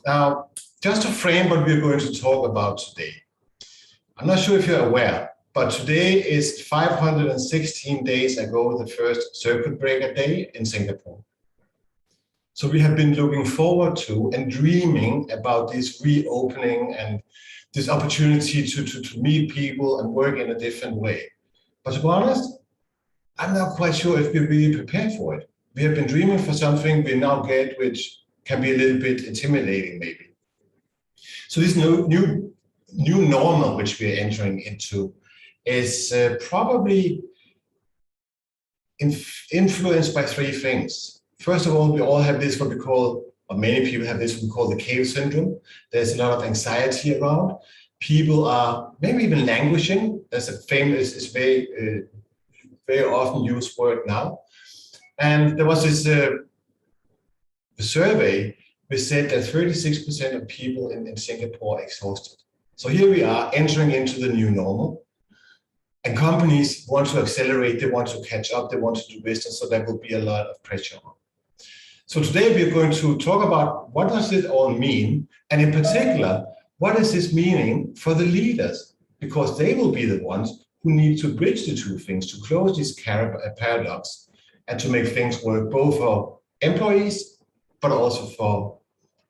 Now, just to frame what we're going to talk about today, I'm not sure if you're aware, but today is 516 days ago, the first circuit breaker day in Singapore. So we have been looking forward to and dreaming about this reopening and this opportunity to meet people and work in a different way. But to be honest, I'm not quite sure if we're really prepared for it. We have been dreaming for something we now get, which can be a little bit intimidating, maybe. So this new normal which we're entering into is probably influenced by three things. First of all, we all have this, what we call, or many people have this, what we call the cave syndrome. There's a lot of anxiety around. People are maybe even languishing. That's a famous, it's very often used word now. And there was this survey which said that 36% of people in Singapore are exhausted. So here we are entering into the new normal. And companies want to accelerate, they want to catch up, they want to do business, so there will be a lot of pressure on. So today we're going to talk about what does it all mean, and in particular, what is this meaning for the leaders? Because they will be the ones who need to bridge the two things, to close this paradox and to make things work both for employees, but also for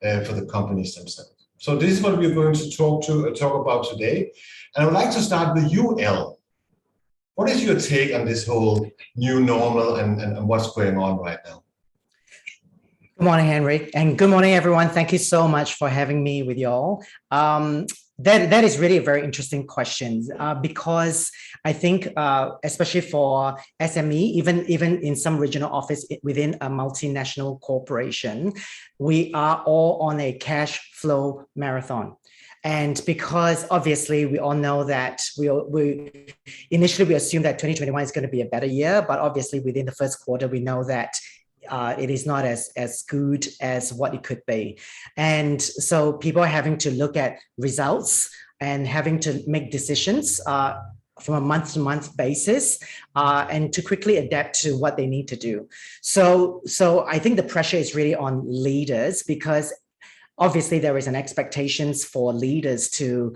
the companies themselves. So this is what we're going to talk about today. And I would like to start with you, Elle. What is your take on this whole new normal and what's going on right now? Good morning, Henrik, and good morning, everyone. Thank you so much for having me with you all. That is really a very interesting question because I think, especially for SME, even in some regional office within a multinational corporation, we are all on a cash flow marathon. And because obviously we all know that we initially assumed that 2021 is going to be a better year, but obviously within the first quarter, we know that it is not as good as what it could be. And so people are having to look at results and having to make decisions from a month-to-month basis and to quickly adapt to what they need to do. So I think the pressure is really on leaders because obviously there is an expectations for leaders to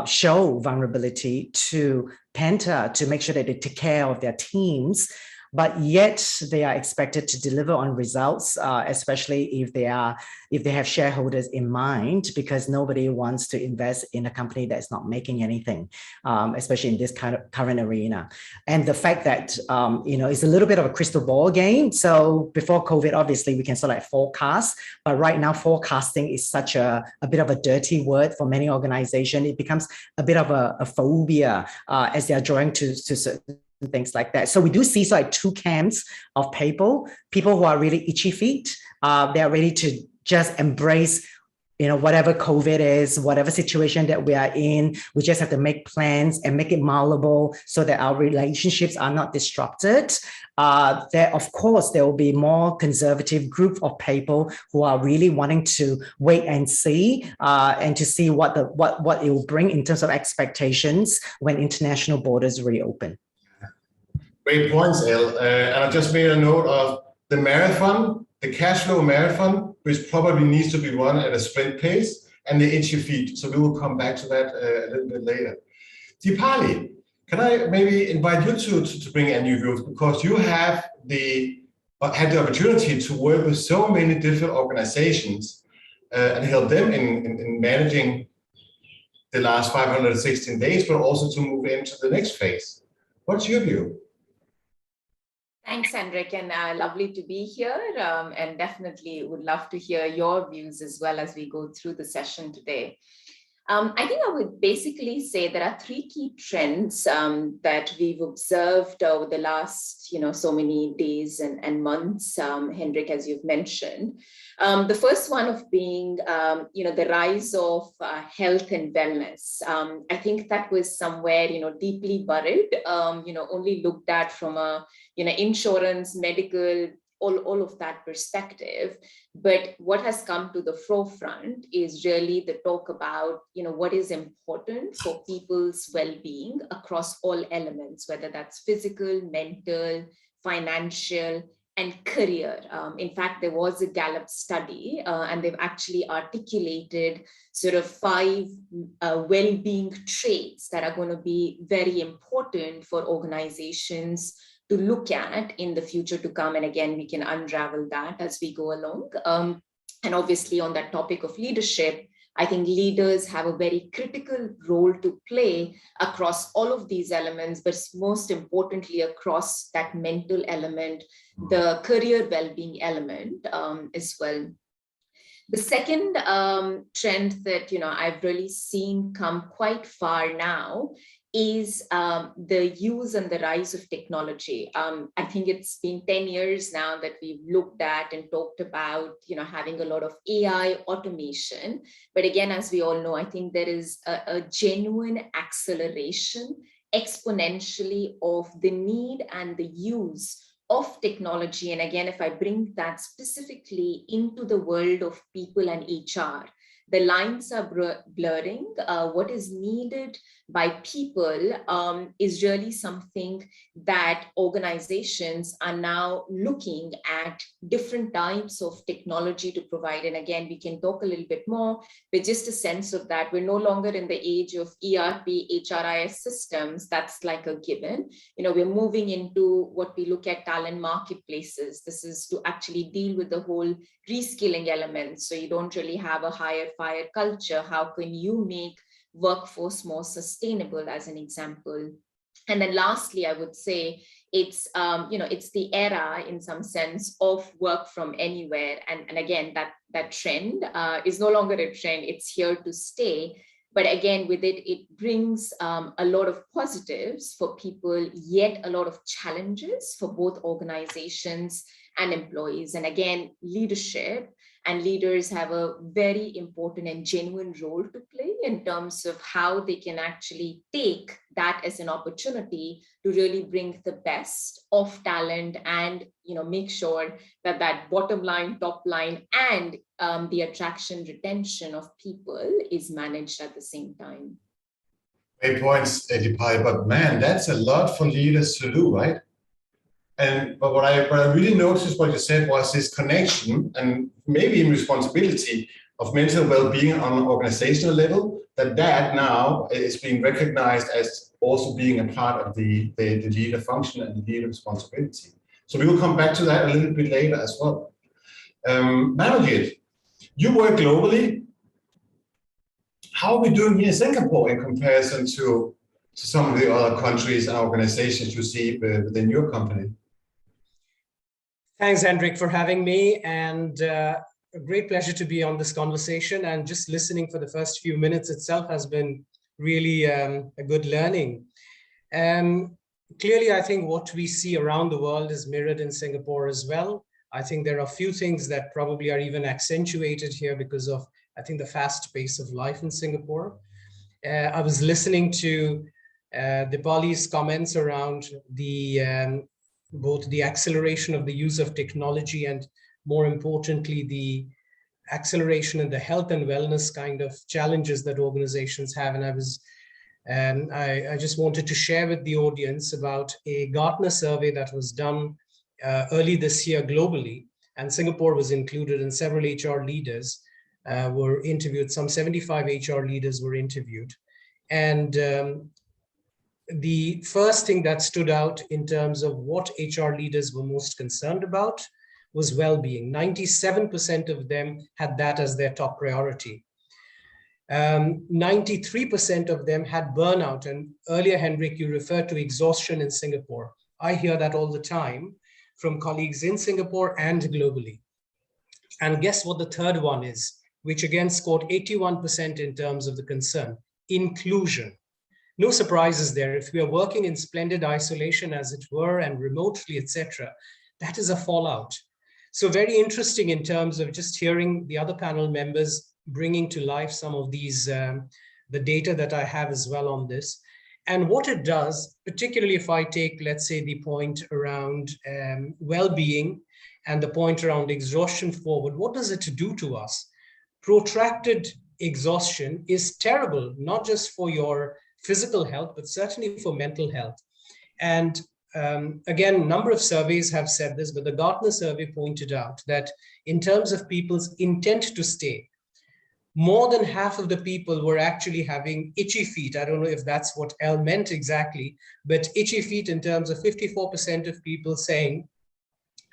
show vulnerability, to panther, to make sure that they take care of their teams, but yet they are expected to deliver on results, especially if they have shareholders in mind, because nobody wants to invest in a company that's not making anything, especially in this kind of current arena. And the fact that it's a little bit of a crystal ball game. So before COVID, obviously we can sort of like forecast, but right now forecasting is such a bit of a dirty word for many organizations. It becomes a bit of a phobia as they are drawing to certain things like that. So we do see sort of two camps of people who are really itchy feet. They are ready to just embrace, whatever COVID is, whatever situation that we are in. We just have to make plans and make it malleable so that our relationships are not disrupted. Of course, there will be more conservative group of people who are really wanting to wait and see, and to see what it will bring in terms of expectations when international borders reopen. Great points, Elle. And I just made a note of the marathon, the cash flow marathon, which probably needs to be run at a sprint pace, and the itchy feet. So we will come back to that a little bit later. Deepali, can I maybe invite you to bring a new views, because you have had the opportunity to work with so many different organizations and help them in managing the last 516 days, but also to move into the next phase. What's your view? Thanks, Henrik, and lovely to be here, and definitely would love to hear your views as well as we go through the session today. I think I would basically say there are three key trends that we've observed over the last, so many days and months, Henrik, as you've mentioned. The first one of being, the rise of health and wellness. I think that was somewhere, deeply buried, only looked at from a, insurance, medical, all of that perspective. But what has come to the forefront is really the talk about, what is important for people's well-being across all elements, whether that's physical, mental, financial, and career. In fact, there was a Gallup study, and they've actually articulated sort of 5 well-being traits that are going to be very important for organizations to look at in the future to come. And again, we can unravel that as we go along. And obviously on that topic of leadership, I think leaders have a very critical role to play across all of these elements, but most importantly, across that mental element, the career well-being element as well. The second trend that I've really seen come quite far now is the use and the rise of technology. I think it's been 10 years now that we've looked at and talked about, having a lot of AI automation. But again, as we all know, I think there is a genuine acceleration exponentially of the need and the use of technology. And again, if I bring that specifically into the world of people and HR, the lines are blurring. What is needed by people is really something that organizations are now looking at different types of technology to provide. And again, we can talk a little bit more, but just a sense of that we're no longer in the age of ERP, HRIS systems. That's like a given. We're moving into what we look at talent marketplaces. This is to actually deal with the whole reskilling element. So you don't really have a hire fire culture. How can you make workforce more sustainable, as an example? And then lastly, I would say it's it's the era in some sense of work from anywhere. And again, that trend is no longer a trend. It's here to stay. But again, with it, it brings a lot of positives for people, yet a lot of challenges for both organizations and employees. And again, leadership and leaders have a very important and genuine role to play in terms of how they can actually take that as an opportunity to really bring the best of talent and make sure that that bottom line, top line, and the attraction, retention of people is managed at the same time. Great points, Deepai, but man, that's a lot for leaders to do, right? But what I really noticed what you said was this connection and maybe in responsibility of mental well-being on an organizational level, that now is being recognized as also being a part of the leader function and the leader responsibility. So we will come back to that a little bit later as well. Manojit, you work globally. How are we doing here in Singapore in comparison to some of the other countries and organizations you see within your company? Thanks, Hendrik, for having me, and a great pleasure to be on this conversation. And just listening for the first few minutes itself has been really a good learning. Clearly, I think what we see around the world is mirrored in Singapore as well. I think there are a few things that probably are even accentuated here because of, I think, the fast pace of life in Singapore. I was listening to Deepali's comments around both the acceleration of the use of technology and, more importantly, the acceleration in the health and wellness kind of challenges that organizations have. And I just wanted to share with the audience about a Gartner survey that was done early this year globally, and Singapore was included, and several HR leaders were interviewed. Some 75 HR leaders were interviewed. And the first thing that stood out in terms of what HR leaders were most concerned about was well-being. 97% of them had that as their top priority. 93% of them had burnout. And earlier, Hendrik, you referred to exhaustion in Singapore. I hear that all the time from colleagues in Singapore and globally. And guess what the third one is, which again scored 81% in terms of the concern: inclusion. No surprises there. If we are working in splendid isolation, as it were, and remotely, etc., that is a fallout. So very interesting in terms of just hearing the other panel members bringing to life some of these, the data that I have as well on this. And what it does, particularly if I take, let's say, the point around well-being and the point around exhaustion forward, what does it do to us? Protracted exhaustion is terrible, not just for your physical health, but certainly for mental health. And again, a number of surveys have said this, but the Gartner survey pointed out that in terms of people's intent to stay, more than half of the people were actually having itchy feet. I don't know if that's what L meant exactly, but itchy feet in terms of 54% of people saying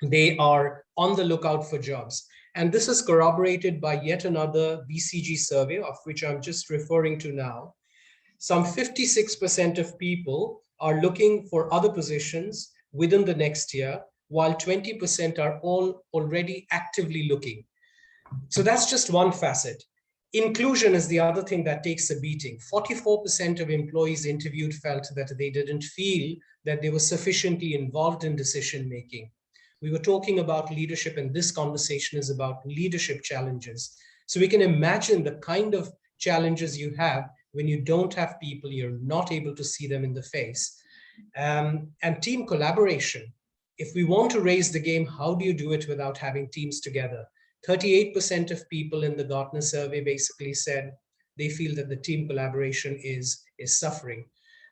they are on the lookout for jobs. And this is corroborated by yet another BCG survey, of which I'm just referring to now. Some 56% of people are looking for other positions within the next year, while 20% are all already actively looking. So that's just one facet. Inclusion is the other thing that takes a beating. 44% of employees interviewed felt that they didn't feel that they were sufficiently involved in decision making. We were talking about leadership, and this conversation is about leadership challenges. So we can imagine the kind of challenges you have when you don't have people, you're not able to see them in the face. And team collaboration. If we want to raise the game, how do you do it without having teams together? 38% of people in the Gartner survey basically said they feel that the team collaboration is suffering.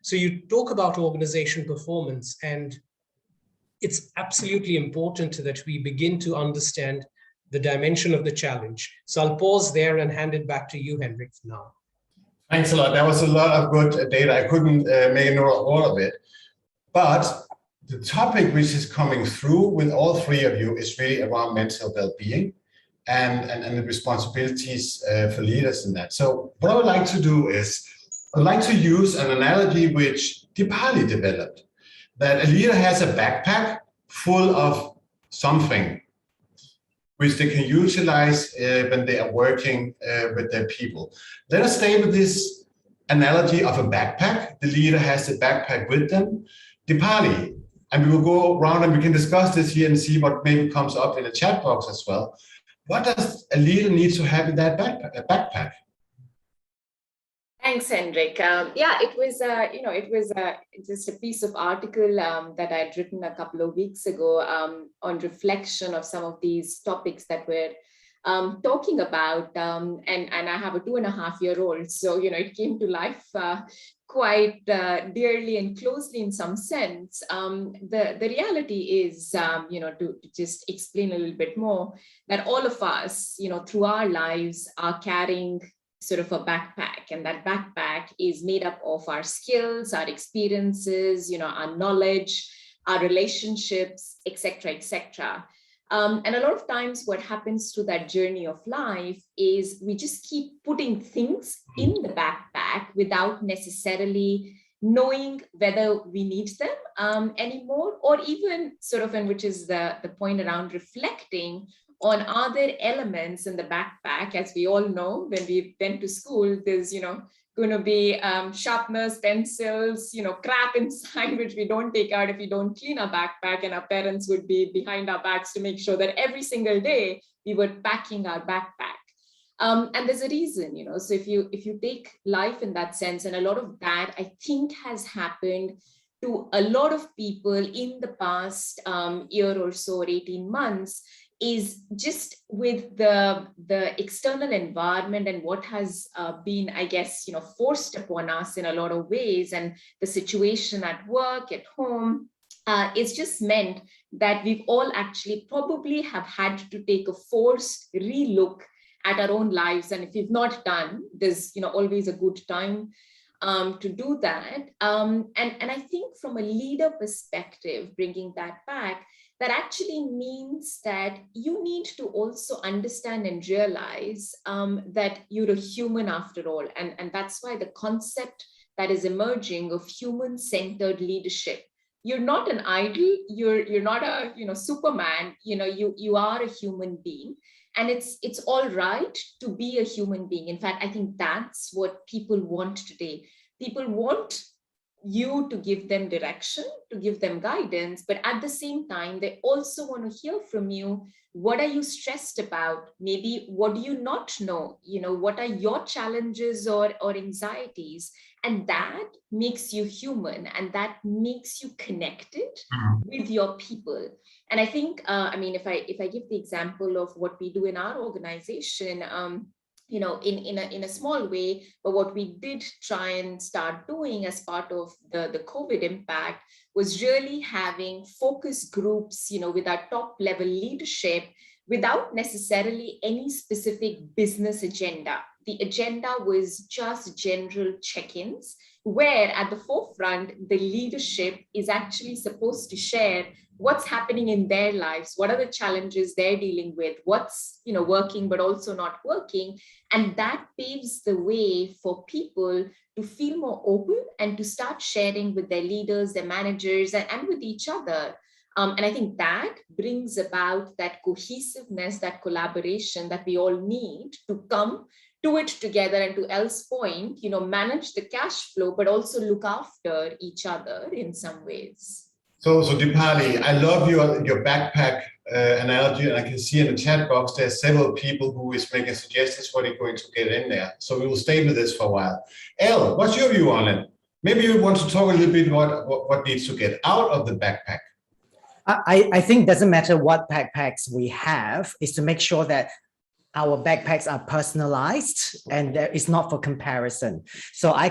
So you talk about organization performance, and it's absolutely important that we begin to understand the dimension of the challenge. So I'll pause there and hand it back to you, Henrik, for now. Thanks a lot. That was a lot of good data. I couldn't make a note of all of it. But the topic which is coming through with all three of you is really around mental well-being and the responsibilities for leaders in that. So what I would like to do is, I'd like to use an analogy which Dipali developed, that a leader has a backpack full of something which they can utilize when they are working with their people. Let us stay with this analogy of a backpack. The leader has the backpack with them. Dipali, and we will go around and we can discuss this here and see what maybe comes up in the chat box as well. What does a leader need to have in that backpack? Thanks, Henrik. Yeah, it was just a piece of article that I'd written a couple of weeks ago on reflection of some of these topics that we're talking about. And I have a 2.5-year-old, so it came to life quite dearly and closely in some sense. The reality is, to just explain a little bit more, that all of us, through our lives are carrying sort of a backpack, and that backpack is made up of our skills, our experiences, our knowledge, our relationships, etc., etc. And a lot of times what happens through that journey of life is we just keep putting things in the backpack without necessarily knowing whether we need them anymore, or even sort of, and which is the point around reflecting on other elements in the backpack. As we all know, when we went to school, there's, going to be sharpeners, pencils, crap inside, which we don't take out if we don't clean our backpack, and our parents would be behind our backs to make sure that every single day we were packing our backpack. And there's a reason, so if you take life in that sense, and a lot of that I think has happened to a lot of people in the past year or so, or 18 months, is just with the external environment and what has been, I guess, forced upon us in a lot of ways, and the situation at work, at home, it's just meant that we've all actually probably have had to take a forced relook at our own lives. And if you've not done, there's always a good time to do that. And I think from a leader perspective, bringing that back, that actually means that you need to also understand and realize that you're a human after all. And that's why the concept that is emerging of human-centered leadership. You're not an idol, you're not a Superman, you are a human being. And it's all right to be a human being. In fact, I think that's what people want today. People want you to give them direction, to give them guidance, but at the same time, they also want to hear from you. What are you stressed about? Maybe what do you not know? What are your challenges or anxieties? And that makes you human, and that makes you connected with your people. And I think, if I give the example of what we do in our organization, in a small way. But what we did try and start doing as part of the COVID impact was really having focus groups, with our top level leadership without necessarily any specific business agenda. The agenda was just general check-ins, where at the forefront, the leadership is actually supposed to share what's happening in their lives, what are the challenges they're dealing with, what's working but also not working. And that paves the way for people to feel more open and to start sharing with their leaders, their managers, and with each other. And I think that brings about that cohesiveness, that collaboration that we all need to come to it together, and to Elle's point, manage the cash flow, but also look after each other in some ways. So Dipali, I love your backpack analogy, and I can see in the chat box there's several people who is making suggestions what they're going to get in there. So we will stay with this for a while. Elle, what's your view on it? Maybe you want to talk a little bit what needs to get out of the backpack. I think it doesn't matter what backpacks we have, is to make sure that our backpacks are personalized and it's not for comparison. So I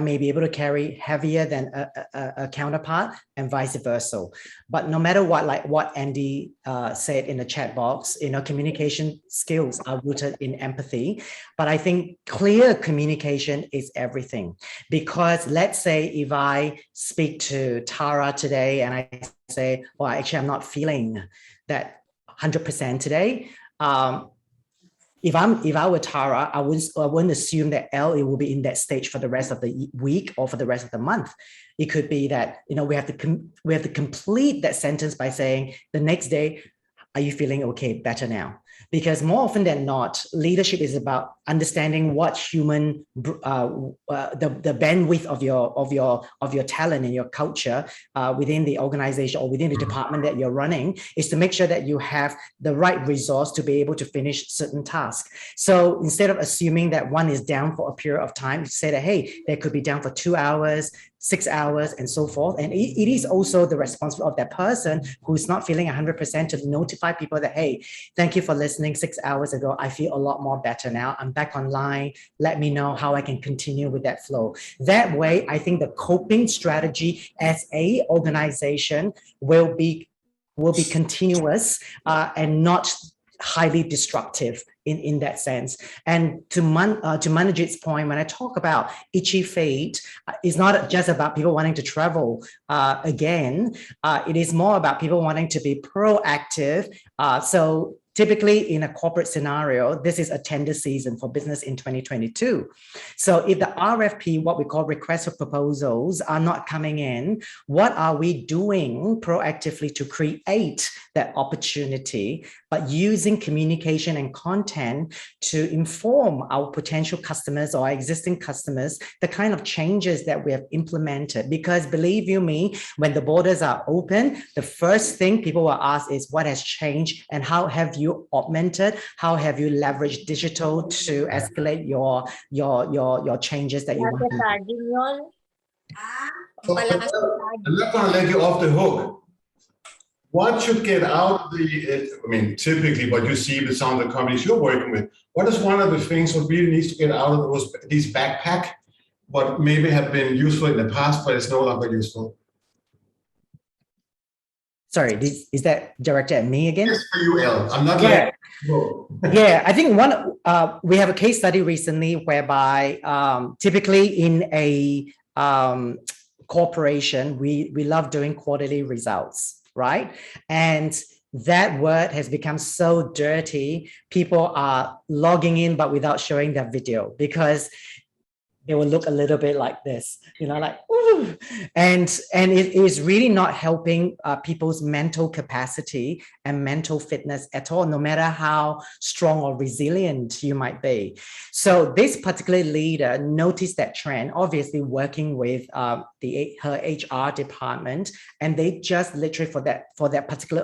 may be able to carry heavier than a counterpart and vice versa. But no matter what, like what Andy said in the chat box, communication skills are rooted in empathy. But I think clear communication is everything. Because let's say if I speak to Tara today and I say, well, actually, I'm not feeling that 100% today. If I were Tara, I wouldn't assume that it will be in that stage for the rest of the week or for the rest of the month. It could be that we have to complete that sentence by saying the next day, are you feeling okay, better now? Because more often than not, leadership is about understanding what human the bandwidth of your talent and your culture within the organization or within the department that you're running, is to make sure that you have the right resource to be able to finish certain tasks. So instead of assuming that one is down for a period of time, say that, hey, they could be down for 2 hours, 6 hours, and so forth. And it is also the responsibility of that person who's not feeling 100% to notify people that, hey, thank you for listening 6 hours ago. I feel a lot more better now. I'm back online. Let me know how I can continue with that flow. That way, I think the coping strategy as a organization will be continuous and not highly destructive in that sense. And to Manojit's point, when I talk about itchy feet, it's not just about people wanting to travel again. It is more about people wanting to be proactive. So typically in a corporate scenario, this is a tender season for business in 2022. So if the RFP, what we call requests for proposals, are not coming in, what are we doing proactively to create that opportunity, but using communication and content to inform our potential customers or our existing customers the kind of changes that we have implemented? Because believe you me, when the borders are open, the first thing people will ask is what has changed and how have you augmented, how have you leveraged digital to escalate your changes that you want to do? So I'm not going to let you off the hook. What should get out of typically what you see with some of the companies you're working with, what is one of the things that really needs to get out of these backpack, what maybe have been useful in the past, but it's no longer useful? Sorry, is that directed at me again? Yes, for you, Elle. I'm not Yeah, I think we have a case study recently whereby typically in a corporation, we love doing quarterly results. Right? And that word has become so dirty. People are logging in, but without showing their video, because they will look a little bit like this, like, ooh. And it is really not helping people's mental capacity and mental fitness at all, no matter how strong or resilient you might be. So this particular leader noticed that trend, obviously working with her HR department, and they just literally for that particular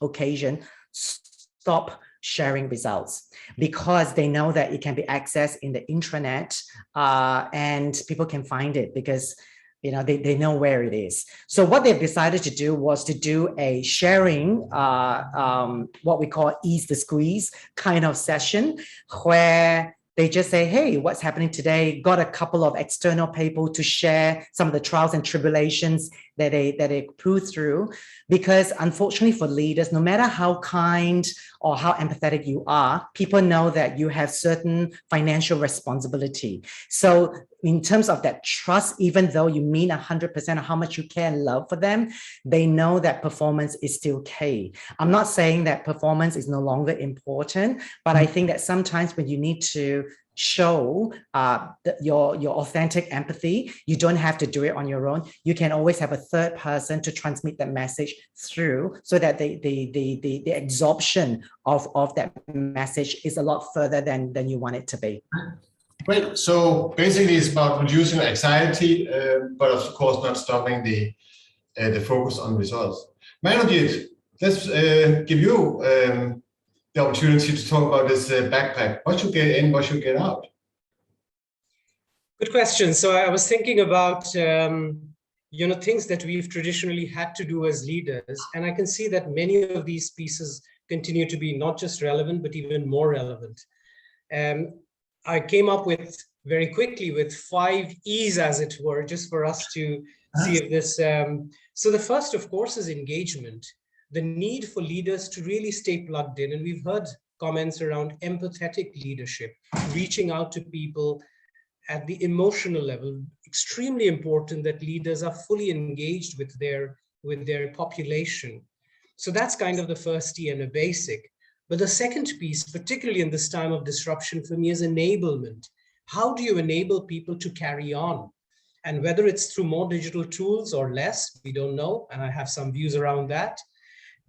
occasion stop sharing results, because they know that it can be accessed in the intranet and people can find it because they know where it is. So what they've decided to do was to do a sharing, what we call ease the squeeze kind of session, where They just say, hey, what's happening today? Got a couple of external people to share some of the trials and tribulations that they pull through. Because unfortunately for leaders, no matter how kind or how empathetic you are, people know that you have certain financial responsibility. So in terms of that trust, even though you mean 100% of how much you care and love for them, they know that performance is still key. I'm not saying that performance is no longer important, but I think that sometimes when you need to show your authentic empathy, you don't have to do it on your own. You can always have a third person to transmit that message through, so that the absorption of that message is a lot further than you want it to be. Great. So basically, it's about reducing anxiety, but of course not stopping the focus on results. Manojit, let's give you the opportunity to talk about this backpack. What should get in, what should get out? Good question. So I was thinking about things that we've traditionally had to do as leaders, and I can see that many of these pieces continue to be not just relevant, but even more relevant. I came up with very quickly with 5 E's, as it were, just for us to see if this. So the first, of course, is engagement. The need for leaders to really stay plugged in. And we've heard comments around empathetic leadership, reaching out to people at the emotional level. Extremely important that leaders are fully engaged with their population. So that's kind of the first E and a basic. But the second piece, particularly in this time of disruption for me, is enablement. How do you enable people to carry on? And whether it's through more digital tools or less, we don't know. And I have some views around that.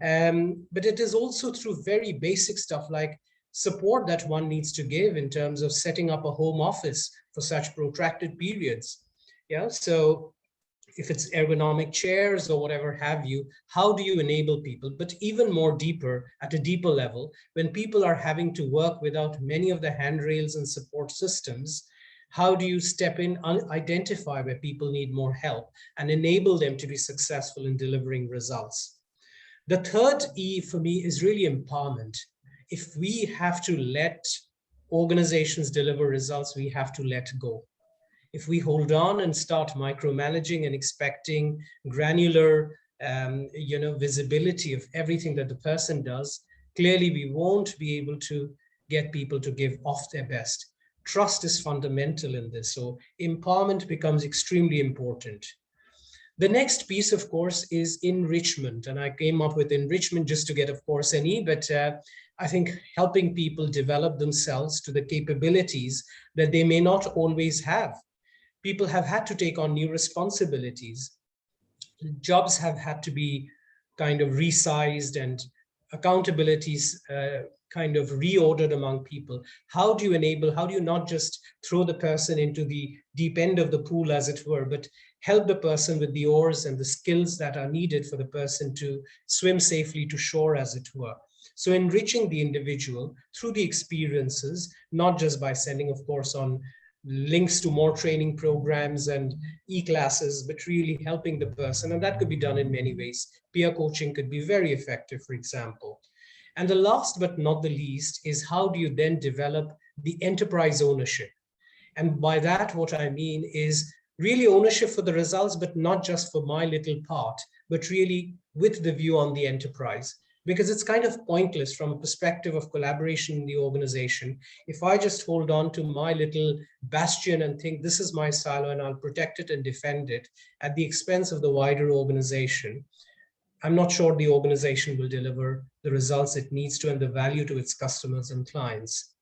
But it is also through very basic stuff like support that one needs to give in terms of setting up a home office for such protracted periods. Yeah, so if it's ergonomic chairs or whatever have you, how do you enable people? But even more deeper, at a deeper level, when people are having to work without many of the handrails and support systems, how do you step in, identify where people need more help and enable them to be successful in delivering results? The third E for me is really empowerment. If we have to let organizations deliver results, we have to let go. If we hold on and start micromanaging and expecting granular visibility of everything that the person does, clearly we won't be able to get people to give off their best. Trust is fundamental in this. So empowerment becomes extremely important. The next piece, of course, is enrichment. And I came up with enrichment just to get, of course, an E, but I think helping people develop themselves to the capabilities that they may not always have. People have had to take on new responsibilities. Jobs have had to be kind of resized and accountabilities kind of reordered among people. How do you not just throw the person into the deep end of the pool, as it were, but help the person with the oars and the skills that are needed for the person to swim safely to shore, as it were. So enriching the individual through the experiences, not just by sending, of course, on links to more training programs and e-classes, but really helping the person. And that could be done in many ways. Peer coaching could be very effective, for example. And the last but not the least is how do you then develop the enterprise ownership? And by that, what I mean is really ownership for the results, but not just for my little part, but really with the view on the enterprise. Because it's kind of pointless from a perspective of collaboration in the organization. If I just hold on to my little bastion and think this is my silo and I'll protect it and defend it at the expense of the wider organization, I'm not sure the organization will deliver the results it needs to and the value to its customers and clients.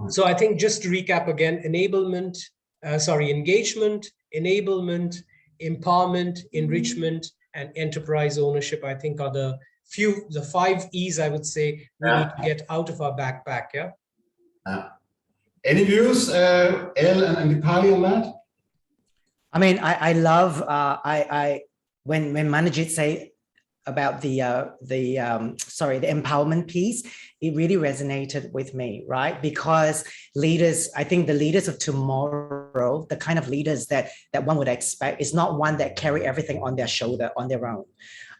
So I think just to recap again, engagement, enablement, empowerment, enrichment, and enterprise ownership, I think are the 5 E's I would say we need to get out of our backpack. Any views, El and Dipali on that? I mean, I love when Manojit say about the empowerment piece, it really resonated with me, right? Because leaders, I think the leaders of tomorrow, the kind of leaders that one would expect is not one that carry everything on their shoulder on their own.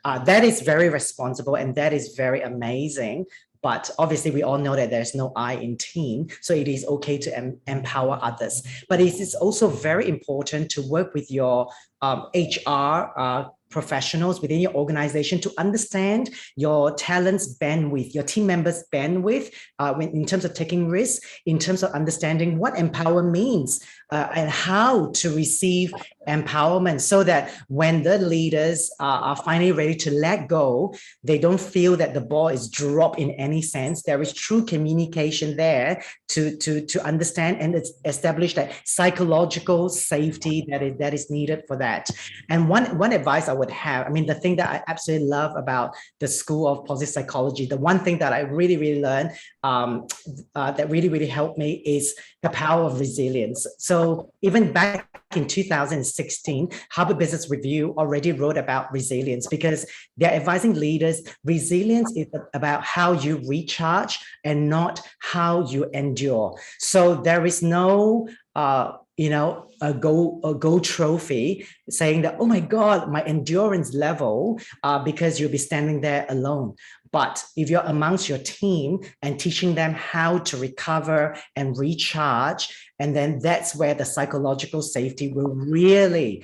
That is very responsible and that is very amazing. But obviously, we all know that there's no I in team, so it is okay to empower others. But it is also very important to work with your HR professionals within your organization to understand your talents bandwidth, your team members bandwidth, in terms of taking risks, in terms of understanding what empower means, and how to receive empowerment, so that when the leaders are finally ready to let go, they don't feel that the ball is dropped in any sense. There is true communication there to understand and establish that psychological safety that is needed for that. And one advice I would have, I mean, the thing that I absolutely love about the School of Positive Psychology, the one thing that I really learned that really helped me is the power of resilience. So even back in 2016, Harvard Business Review already wrote about resilience, because they're advising leaders, resilience is about how you recharge and not how you endure. So there is no a gold trophy saying that, oh my God, my endurance level, because you'll be standing there alone. But if you're amongst your team and teaching them how to recover and recharge, and then that's where the psychological safety will really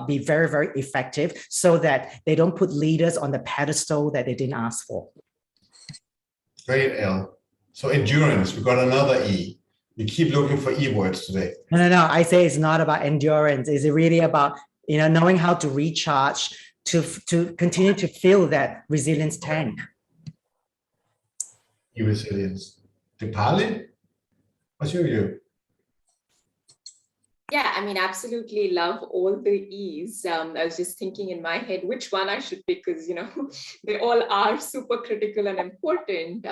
be very effective, so that they don't put leaders on the pedestal that they didn't ask for. Great, El. So endurance, we got another E. We keep looking for E words today. No. I say it's not about endurance. It's really about knowing how to recharge to continue to fill that resilience tank. E-resilience. Dipali, what's your view? Yeah, I mean, absolutely love all the E's. I was just thinking in my head which one I should pick, because they all are super critical and important.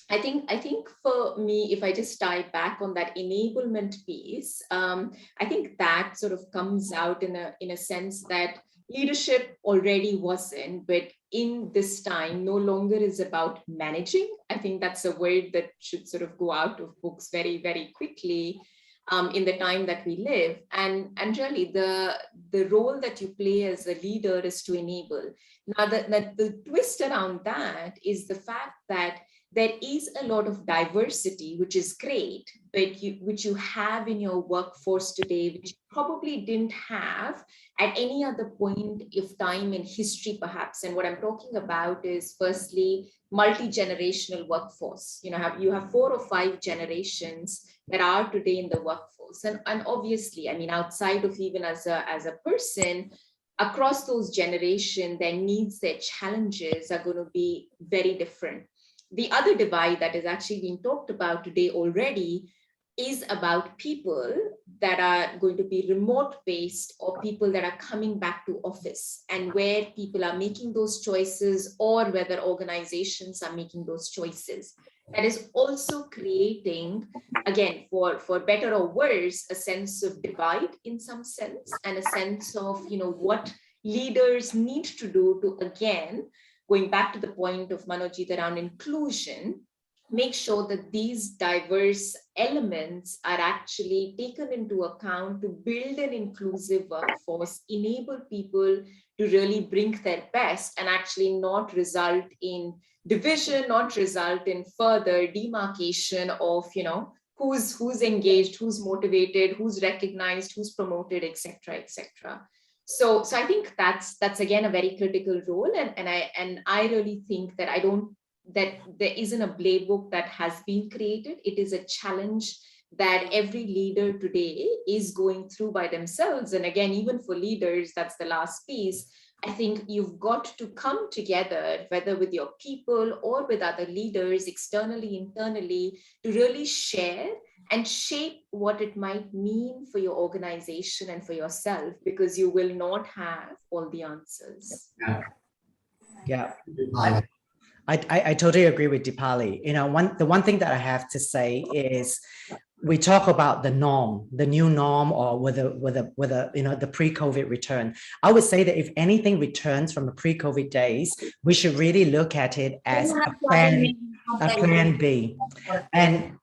I think for me, if I just tie back on that enablement piece, I think that sort of comes out in a sense that leadership already wasn't, but in this time no longer is about managing. I think that's a word that should sort of go out of books very quickly in the time that we live. And really the role that you play as a leader is to enable. Now the twist around that is the fact that there is a lot of diversity, which is great, but which you have in your workforce today, which you probably didn't have at any other point of time in history, perhaps. And what I'm talking about is, firstly, multi-generational workforce. You have 4 or 5 generations that are today in the workforce. And obviously, I mean, outside of even as a person, across those generations, their needs, their challenges are going to be very different. The other divide that is actually being talked about today already is about people that are going to be remote based, or people that are coming back to office, and where people are making those choices, or whether organizations are making those choices. That is also creating, again, for better or worse, a sense of divide in some sense, and a sense of what leaders need to do to, again, going back to the point of Manojit around inclusion, make sure that these diverse elements are actually taken into account to build an inclusive workforce, enable people to really bring their best, and actually not result in division, not result in further demarcation of, who's engaged, who's motivated, who's recognized, who's promoted, etc., etc. So I think that's again a very critical role, and I really think that that there isn't a playbook that has been created. It is a challenge that every leader today is going through by themselves. And again, even for leaders, that's the last piece. I think you've got to come together, whether with your people or with other leaders, externally, internally, to really share and shape what it might mean for your organization and for yourself, because you will not have all the answers. Yeah. I totally agree with Dipali. The one thing that I have to say is, we talk about the norm, the new norm, or whether the pre-COVID return. I would say that if anything returns from the pre-COVID days, we should really look at it as a plan B. And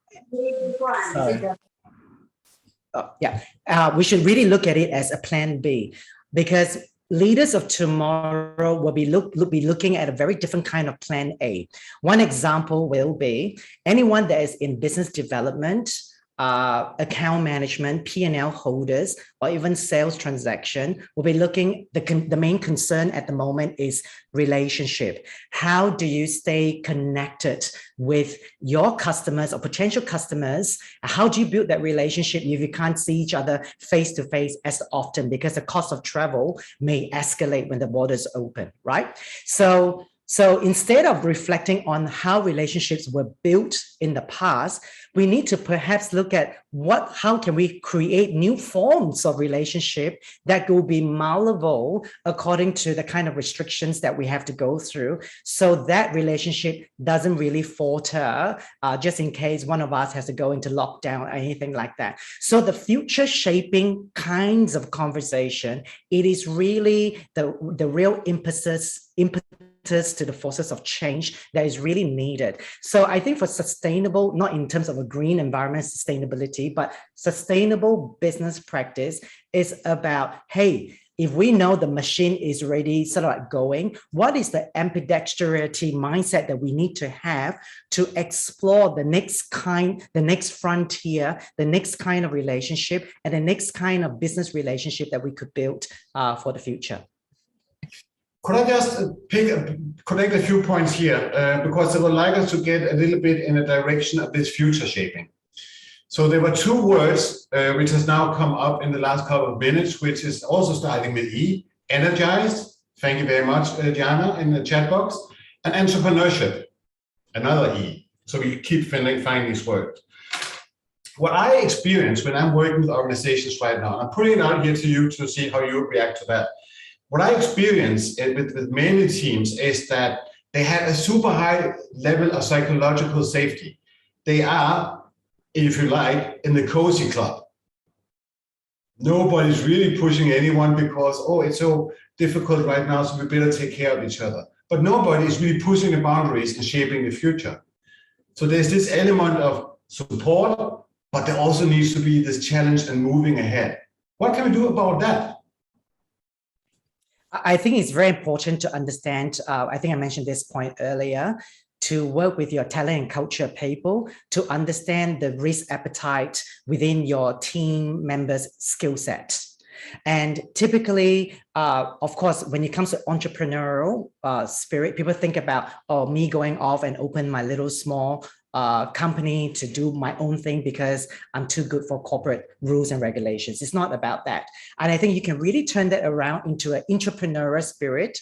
we should really look at it as a plan B, because leaders of tomorrow will be looking at a very different kind of plan A. One example will be anyone that is in business development, account management, P&L holders, or even sales transaction will be looking, the main concern at the moment is relationship. How do you stay connected with your customers or potential customers? How do you build that relationship if you can't see each other face to face as often because the cost of travel may escalate when the borders open, right? So instead of reflecting on how relationships were built in the past, we need to perhaps look at how can we create new forms of relationship that will be malleable according to the kind of restrictions that we have to go through, so that relationship doesn't really falter just in case one of us has to go into lockdown or anything like that. So the future shaping kinds of conversation, it is really the real impetus to the forces of change that is really needed. So I think for sustainable, not in terms of a green environment sustainability, but sustainable business practice is about, hey, if we know the machine is already sort of like going, what is the ambidexterity mindset that we need to have to explore the next frontier, the next kind of relationship, and the next kind of business relationship that we could build for the future? Could I just connect a few points here, because I would like us to get a little bit in the direction of this future shaping. So there were two words which has now come up in the last couple of minutes, which is also starting with E, energized. Thank you very much, Jana, in the chat box. And entrepreneurship, another E. So we keep finding these words. What I experience when I'm working with organizations right now, I'm putting it out here to you to see how you react to that. What I experience with many teams is that they have a super high level of psychological safety. They are, if you like, in the cozy club. Nobody's really pushing anyone because, oh, it's so difficult right now, so we better take care of each other. But nobody is really pushing the boundaries and shaping the future. So there's this element of support, but there also needs to be this challenge and moving ahead. What can we do about that? I think it's very important to understand, I think I mentioned this point earlier, to work with your talent and culture people to understand the risk appetite within your team members' skill set. And typically, of course, when it comes to entrepreneurial spirit, people think about, oh, me going off and open my little small company to do my own thing because I'm too good for corporate rules and regulations. It's not about that. And I think you can really turn that around into an entrepreneurial spirit,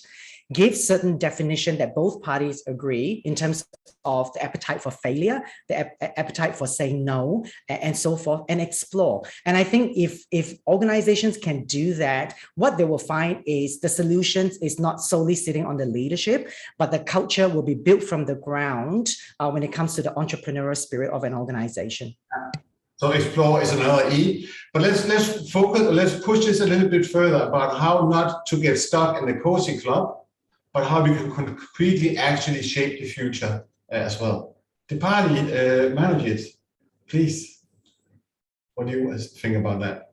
give certain definition that both parties agree in terms of the appetite for failure, the appetite for saying no, and so forth, and explore. And I think if organizations can do that, what they will find is the solutions is not solely sitting on the leadership, but the culture will be built from the ground when it comes to the entrepreneurial spirit of an organization. So explore is another E, but let's focus, let's push this a little bit further about how not to get stuck in the cozy club, but how we can concretely actually shape the future as well. Dipali, Manojit, please, what do you think about that?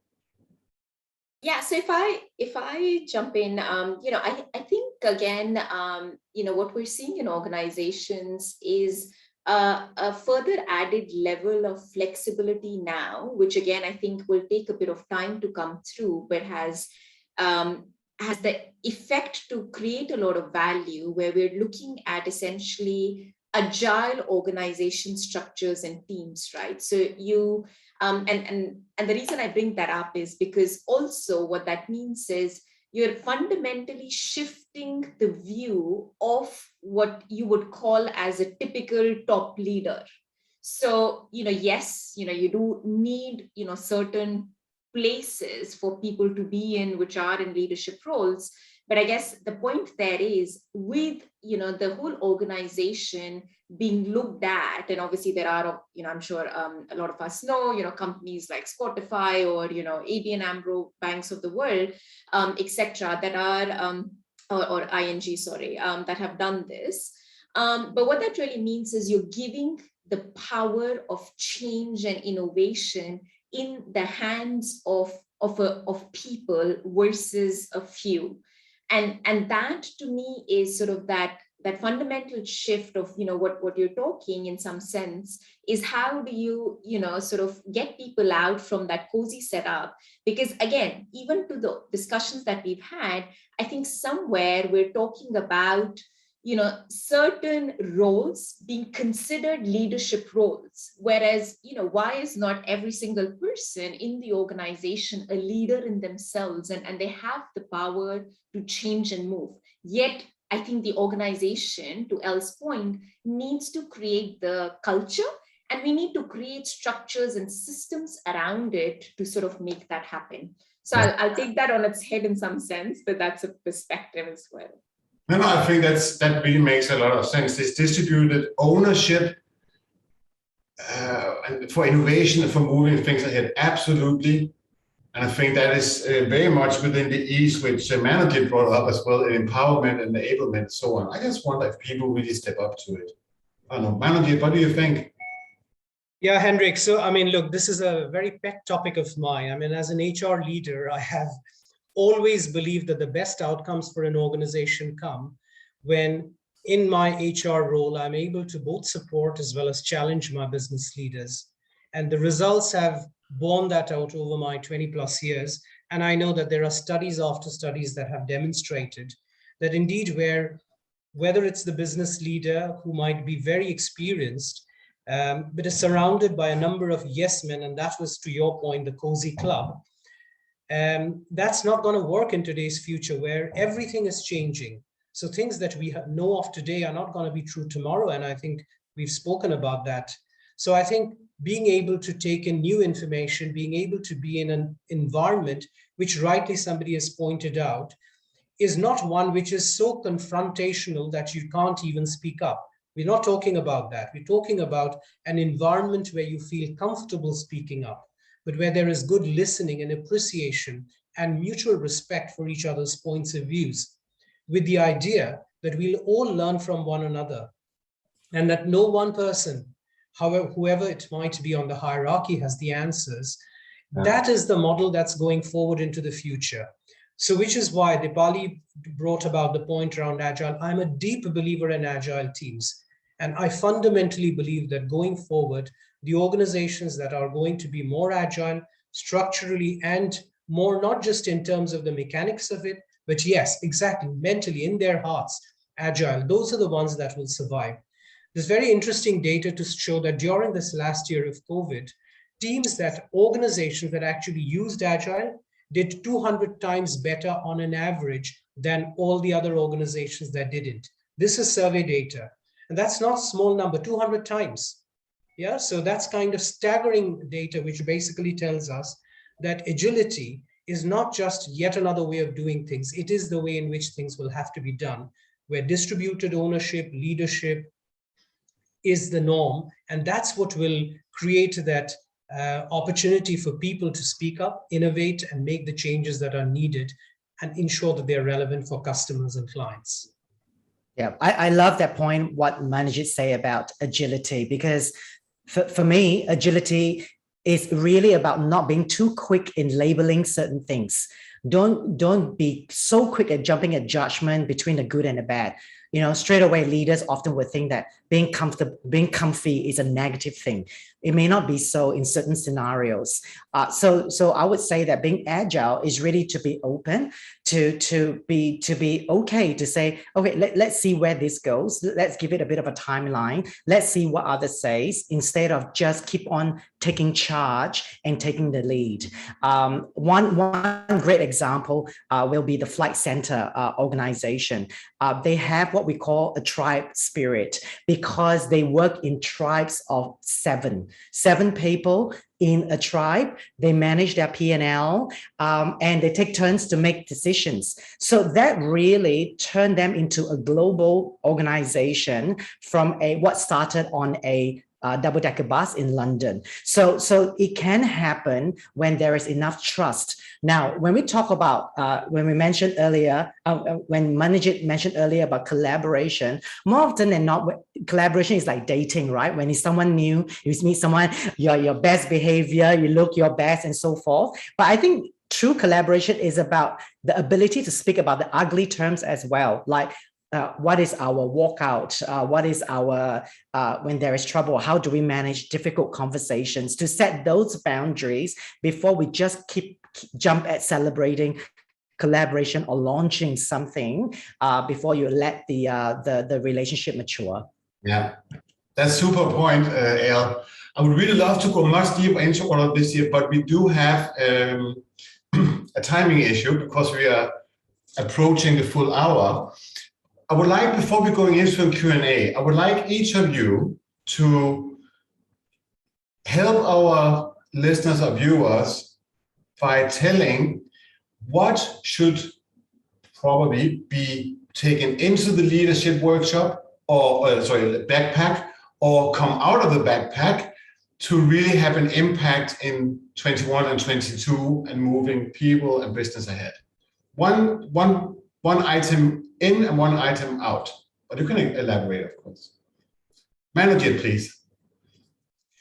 Yeah, so if I jump in, I think again, what we're seeing in organizations is a further added level of flexibility now, which again I think will take a bit of time to come through, but has the effect to create a lot of value, where we're looking at essentially agile organization structures and teams, right? So you and the reason I bring that up is because also what that means is you're fundamentally shifting the view of what you would call as a typical top leader. So yes, you do need certain places for people to be in which are in leadership roles, but I guess the point there is with the whole organization being looked at, and obviously there are I'm sure a lot of us know companies like Spotify or ABN AMRO banks of the world, etc., that are or ING, sorry, that have done this. But what that really means is you're giving the power of change and innovation in the hands of people versus a few. And that to me is sort of that fundamental shift of, what you're talking in some sense is how do you, sort of get people out from that cozy setup? Because again, even to the discussions that we've had, I think somewhere we're talking about, certain roles being considered leadership roles, whereas, why is not every single person in the organization a leader in themselves, and they have the power to change and move? Yet I think the organization, to Elle's point, needs to create the culture, and we need to create structures and systems around it to sort of make that happen. So I'll take that on its head in some sense, but that's a perspective as well. No, I think that really makes a lot of sense. This distributed ownership and for innovation and for moving things ahead, absolutely. And I think that is very much within the E's, which Manojit brought up as well, in empowerment and enablement and so on. I just wonder if people really step up to it. I don't know, Manojit, what do you think? Yeah, Henrik. So, I mean, look, this is a very pet topic of mine. I mean, as an HR leader, I have always believed that the best outcomes for an organization come when in my HR role, I'm able to both support as well as challenge my business leaders. And the results have borne that out over my 20 plus years. And I know that there are studies after studies that have demonstrated that indeed whether it's the business leader who might be very experienced, but is surrounded by a number of yes men, and that was to your point, the cozy club, that's not going to work in today's future where everything is changing. So things that we know of today are not going to be true tomorrow. And I think we've spoken about that. So I think being able to take in new information, being able to be in an environment which rightly somebody has pointed out is not one which is so confrontational that you can't even speak up. We're not talking about that. We're talking about an environment where you feel comfortable speaking up, but where there is good listening and appreciation and mutual respect for each other's points of views, with the idea that we'll all learn from one another and that no one person, however, whoever it might be on the hierarchy, has the answers. That is the model that's going forward into the future. So which is why Dipali brought about the point around Agile. I'm a deep believer in Agile teams. And I fundamentally believe that going forward, the organizations that are going to be more Agile structurally and more, not just in terms of the mechanics of it, but yes, exactly, mentally in their hearts, Agile, those are the ones that will survive. There's very interesting data to show that during this last year of COVID, organizations that actually used Agile did 200 times better on an average than all the other organizations that didn't. This is survey data. And that's not a small number, 200 times. Yeah, so that's kind of staggering data, which basically tells us that agility is not just yet another way of doing things. It is the way in which things will have to be done, where distributed ownership, leadership is the norm. And that's what will create that opportunity for people to speak up, innovate, and make the changes that are needed and ensure that they're relevant for customers and clients. Yeah, I love that point, what Manojit say about agility, because for me, agility is really about not being too quick in labeling certain things. Don't be so quick at jumping at judgment between the good and the bad. Straight away, leaders often would think that being comfy is a negative thing. It may not be so in certain scenarios. So I would say that being agile is really to be open, to be okay, to say, okay, let's see where this goes. Let's give it a bit of a timeline. Let's see what others say, instead of just keep on taking charge and taking the lead. One great example will be the Flight Center organization. They have what we call a tribe spirit, because they work in tribes of seven people in a tribe. They manage their P&L and they take turns to make decisions. So that really turned them into a global organization from what started on a double-decker bus in London. So it can happen when there is enough trust. Now, when we talk about, when we mentioned earlier, when Manojit mentioned earlier about collaboration, more often than not, collaboration is like dating, right? When it's someone new, you meet someone, your best behavior, you look your best and so forth. But I think true collaboration is about the ability to speak about the ugly terms as well, like what is our walkout? What is our, when there is trouble, how do we manage difficult conversations, to set those boundaries before we just jump at celebrating collaboration or launching something before you let the relationship mature. Yeah, that's super point, El. I would really love to go much deeper into all of this here, but we do have a timing issue because we are approaching the full hour. I would like, before we going into a Q&A, I would like each of you to help our listeners or viewers by telling what should probably be taken into the leadership workshop or, the backpack, or come out of the backpack to really have an impact in 21 and 22 and moving people and business ahead. One item in and one item out, but you can elaborate, of course. Manojit, please.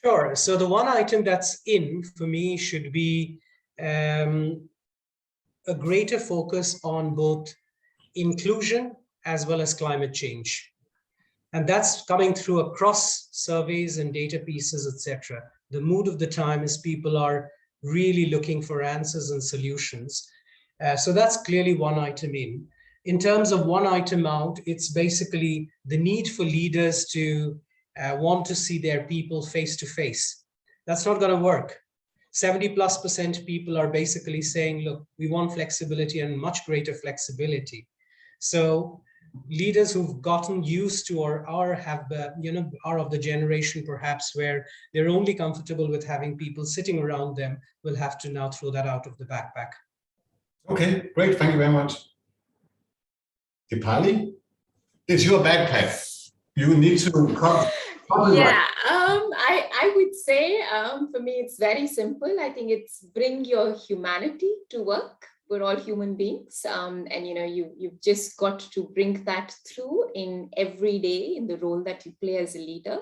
Sure. So the one item that's in for me should be a greater focus on both inclusion as well as climate change. And that's coming through across surveys and data pieces, etc. The mood of the time is people are really looking for answers and solutions. So that's clearly one item in. In terms of one item out, it's basically the need for leaders to want to see their people face to face. That's not going to work. 70+% people are basically saying, look, we want flexibility and much greater flexibility. So leaders who've gotten used to or are of the generation perhaps where they're only comfortable with having people sitting around them will have to now throw that out of the backpack. Okay, great. Thank you very much. Dipali, it's your backpack. You need to come. Yeah, I would say for me, it's very simple. I think it's bring your humanity to work. We're all human beings. And, you've just got to bring that through in every day in the role that you play as a leader.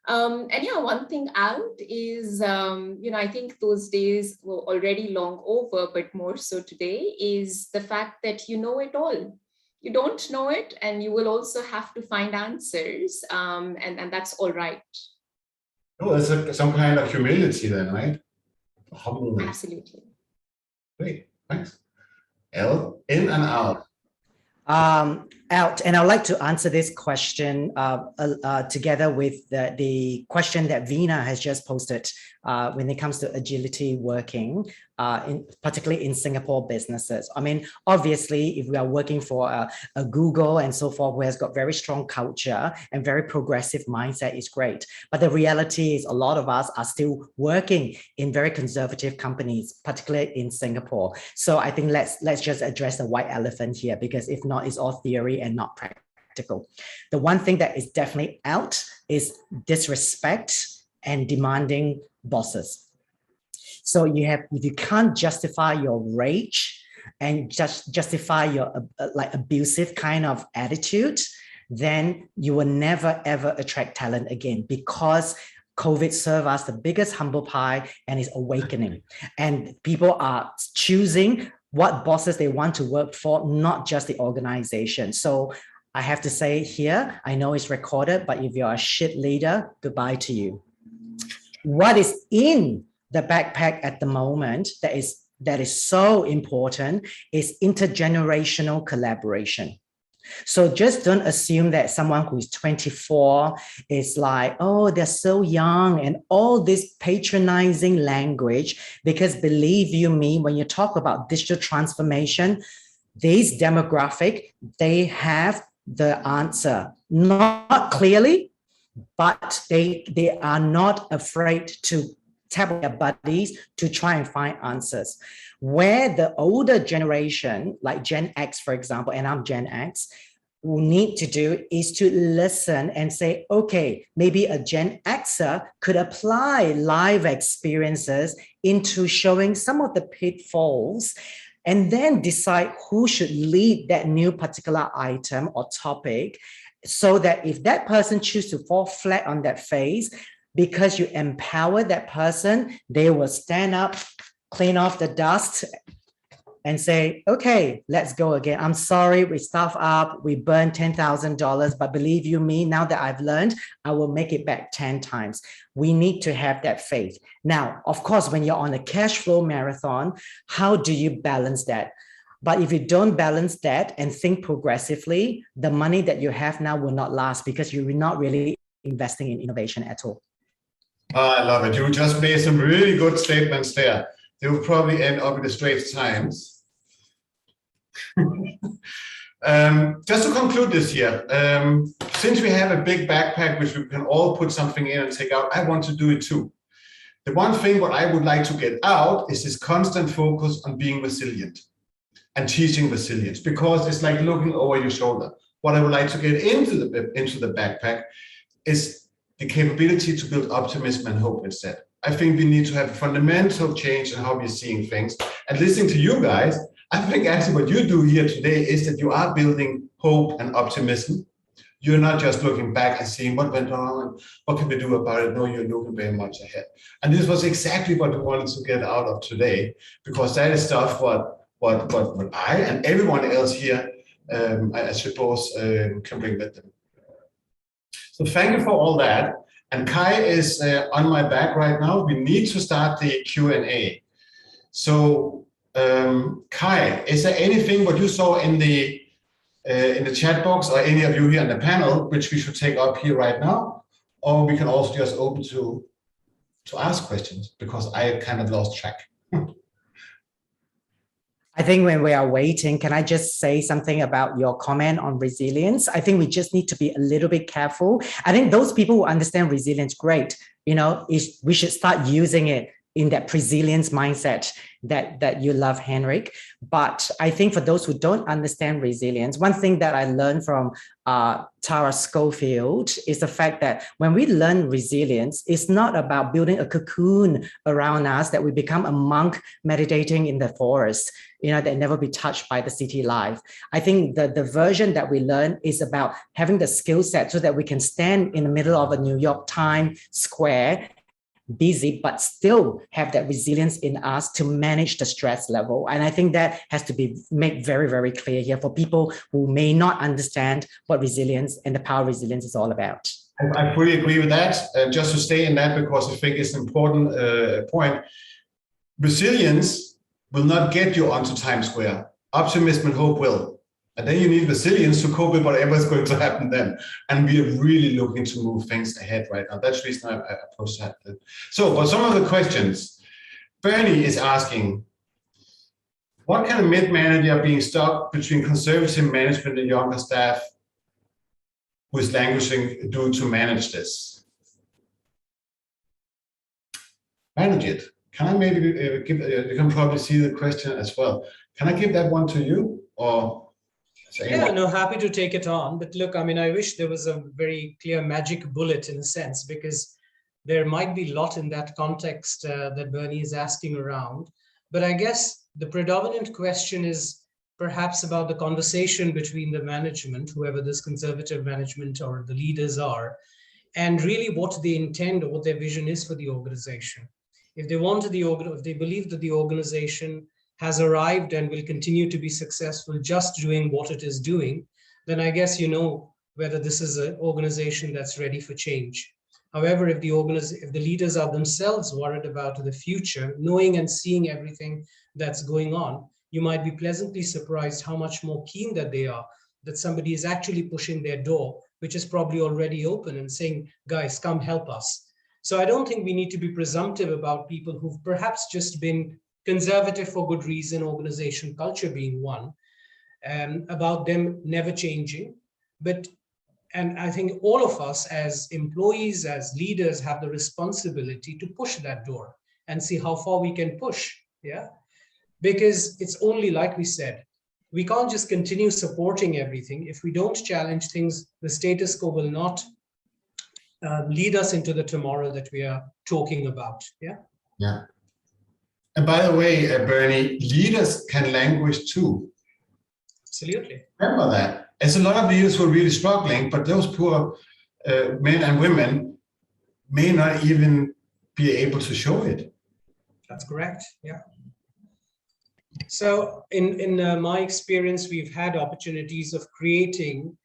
One thing out is, I think those days were already long over, but more so today is the fact that you know it all. You don't know it, and you will also have to find answers, and that's all right. Oh, that's some kind of humility then, right? Humbleness. Absolutely. Great, thanks. El, in and out. Out, and I'd like to answer this question together with the question that Veena has just posted when it comes to agility working, particularly in Singapore businesses. I mean, obviously, if we are working for a Google and so forth, who has got very strong culture and very progressive mindset, is great. But the reality is a lot of us are still working in very conservative companies, particularly in Singapore. So I think let's just address the white elephant here, because if not, it's all theory and not practical. The one thing that is definitely out is disrespect and demanding bosses. So if you can't justify your rage and just justify your abusive kind of attitude, then you will never ever attract talent again, because COVID served us the biggest humble pie and is awakening. And people are choosing what bosses they want to work for, not just the organization. So I have to say here, I know it's recorded, but if you're a shit leader, goodbye to you. What is in the backpack at the moment that is so important is intergenerational collaboration. So just don't assume that someone who is 24 is like, oh, they're so young, and all this patronizing language, because believe you me, when you talk about digital transformation, these demographic, they have the answer, not clearly, but they are not afraid to tap their buddies to try and find answers. Where the older generation, like Gen X, for example, and I'm Gen X, will need to do is to listen and say, okay, maybe a Gen Xer could apply live experiences into showing some of the pitfalls, and then decide who should lead that new particular item or topic, so that if that person chooses to fall flat on that face, because you empower that person, they will stand up, clean off the dust and say, okay, let's go again. I'm sorry, we stuff up, we burned $10,000, but believe you me, now that I've learned, I will make it back 10 times. We need to have that faith. Now, of course, when you're on a cash flow marathon, how do you balance that? But if you don't balance that and think progressively, the money that you have now will not last because you're not really investing in innovation at all. I love it. You just made some really good statements there. They will probably end up in the Straits Times. Just to conclude this year, since we have a big backpack which we can all put something in and take out, I want to do it too. The one thing what I would like to get out is this constant focus on being resilient and teaching resilience, because it's like looking over your shoulder. What I would like to get into the backpack is the capability to build optimism and hope instead. I think we need to have a fundamental change in how we're seeing things. And listening to you guys, I think actually what you do here today is that you are building hope and optimism. You're not just looking back and seeing what went wrong and what can we do about it. No, you're looking very much ahead. And this was exactly what we wanted to get out of today, because that is stuff what I and everyone else here, I suppose, can bring with them. So thank you for all that. And Kai is on my back right now. We need to start the Q&A. So Kai, is there anything what you saw in the chat box, or any of you here on the panel, which we should take up here right now? Or we can also just open to ask questions, because I kind of lost track. I think when we are waiting, can I just say something about your comment on resilience? I think we just need to be a little bit careful. I think those people who understand resilience, great. You know, we should start using it in that resilience mindset that you love, Henrik. But I think for those who don't understand resilience, one thing that I learned from Tara Schofield is the fact that when we learn resilience, it's not about building a cocoon around us that we become a monk meditating in the forest, you know, that never be touched by the city life. I think the version that we learn is about having the skill set so that we can stand in the middle of a New York Times Square, busy, but still have that resilience in us to manage the stress level. And I think that has to be made very, very clear here for people who may not understand what resilience and the power of resilience is all about. I fully agree with that. Just to stay in that, because I think it's an important point. Resilience will not get you onto Times Square. Optimism and hope will. And then you need resilience to cope with whatever is going to happen then. And we are really looking to move things ahead right now. That's the reason I approached that. So for some of the questions, Bernie is asking, what can a mid-manager being stuck between conservative management and younger staff who is languishing do to manage this? Manojit, can I maybe give, you can probably see the question as well. Can I give that one to you, or? Yeah, no, happy to take it on. But look, I mean, I wish there was a very clear magic bullet in a sense, because there might be a lot in that context that Bernie is asking around. But I guess the predominant question is perhaps about the conversation between the management, whoever this conservative management or the leaders are, and really what they intend or what their vision is for the organization. If they want if they believe that the organization has arrived and will continue to be successful just doing what it is doing, then I guess you know whether this is an organization that's ready for change. However, if the leaders are themselves worried about the future, knowing and seeing everything that's going on, you might be pleasantly surprised how much more keen that they are, that somebody is actually pushing their door, which is probably already open, and saying, guys, come help us. So I don't think we need to be presumptive about people who've perhaps just been conservative for good reason, organization culture being one, about them never changing. And I think all of us as employees, as leaders, have the responsibility to push that door and see how far we can push, yeah? Because it's only, like we said, we can't just continue supporting everything. If we don't challenge things, the status quo will not lead us into the tomorrow that we are talking about, yeah? Yeah. And by the way, Bernie, leaders can languish too. Absolutely. Remember that. There's a lot of leaders who are really struggling, but those poor men and women may not even be able to show it. That's correct. Yeah. So in my experience, we've had opportunities of creating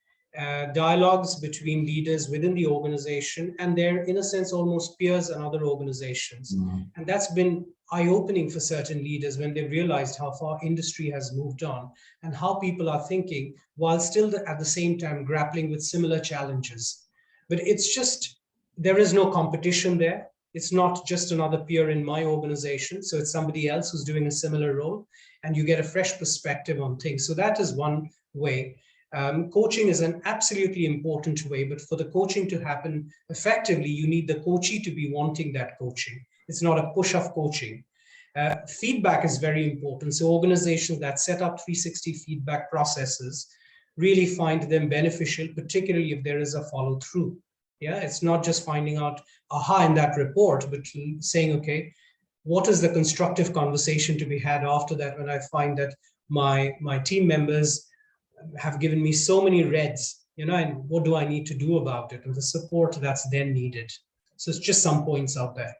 dialogues between leaders within the organization, and they're in a sense almost peers and other organizations. And that's been eye-opening for certain leaders when they've realized how far industry has moved on and how people are thinking while still at the same time grappling with similar challenges. But it's just, there is no competition there. It's not just another peer in my organization. So it's somebody else who's doing a similar role, and you get a fresh perspective on things. So that is one way. Coaching is an absolutely important way, but for the coaching to happen effectively, you need the coachee to be wanting that coaching. It's not a push-off coaching. Feedback is very important. So organizations that set up 360 feedback processes really find them beneficial, particularly if there is a follow-through. Yeah, it's not just finding out aha in that report, but saying, okay, what is the constructive conversation to be had after that when I find that my team members have given me so many reds, and what do I need to do about it, and the support that's then needed. So it's just some points out there.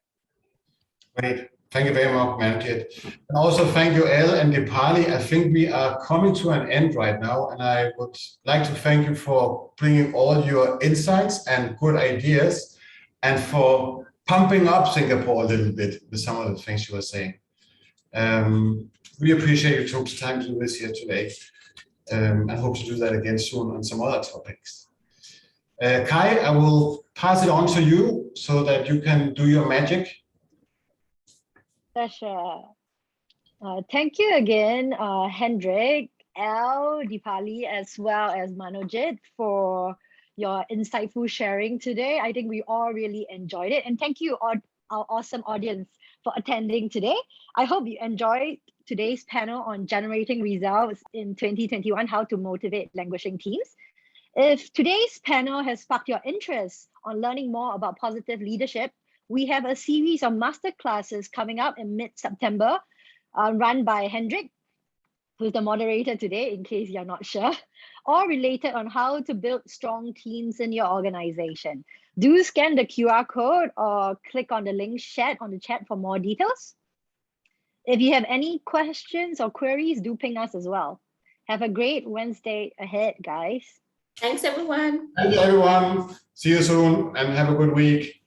Great. Thank you very much, Manojit. And also thank you, Elle and Dipali. I think we are coming to an end right now, and I would like to thank you for bringing all your insights and good ideas, and for pumping up Singapore a little bit with some of the things you were saying. We appreciate you took the time to do this here today. I hope to do that again soon on some other topics. Kai, I will pass it on to you so that you can do your magic. Sure. Thank you again, Hendrik, Elle, Dipali, as well as Manojit, for your insightful sharing today. I think we all really enjoyed it. And thank you, our awesome audience, for attending today. I hope you enjoyed today's panel on generating results in 2021, how to motivate languishing teams. If today's panel has sparked your interest on learning more about positive leadership, we have a series of masterclasses coming up in mid-September, run by Hendrik, who's the moderator today, in case you're not sure, or related on how to build strong teams in your organization. Do scan the QR code or click on the link shared on the chat for more details. If you have any questions or queries, do ping us as well. Have a great Wednesday ahead, guys. Thanks, everyone. Thank you, everyone. See you soon and have a good week.